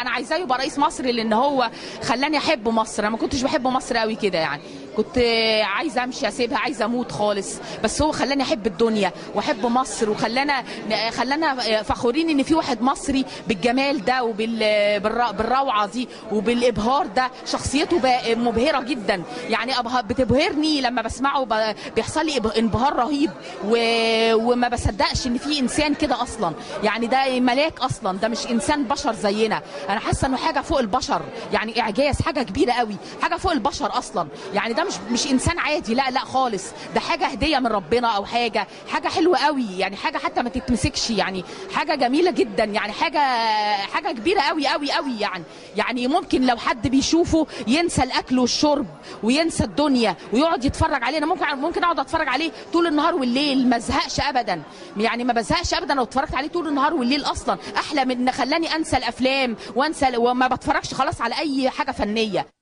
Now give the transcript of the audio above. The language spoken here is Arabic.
انا عايزاه يبقى رئيس مصر لان هو خلاني احب مصر. انا ما كنتش بحب مصر قوي كده يعني، كنت عايزه امشي اسيبها، عايزه اموت خالص، بس هو خلاني احب الدنيا واحب مصر، خلانا فخورين ان في واحد مصري بالجمال ده وبالروعه دي وبالابهار ده. شخصيته مبهره جدا يعني، بتبهرني لما بسمعه، بيحصل لي انبهار رهيب وما بصدقش ان في انسان كده اصلا. يعني ده ملاك اصلا، ده مش انسان بشر زينا. انا حاسه انه حاجه فوق البشر يعني، اعجاز، حاجه كبيره قوي، حاجه فوق البشر اصلا. يعني ده مش انسان عادي، لا لا خالص، ده حاجه هديه من ربنا او حاجه حلوه قوي يعني، حاجه حتى ما تتمسكش يعني، حاجه جميله جدا يعني، حاجه كبيره قوي قوي قوي يعني ممكن لو حد بيشوفه ينسى الاكل والشرب وينسى الدنيا ويقعد يتفرج عليه. انا ممكن اقعد اتفرج عليه طول النهار والليل ما ازهقش ابدا يعني، ما بزهقش ابدا لو اتفرجت عليه طول النهار والليل. اصلا احلى من ان خلاني انسى الافلام وانسى وما بتفرجش خلاص على اي حاجه فنيه.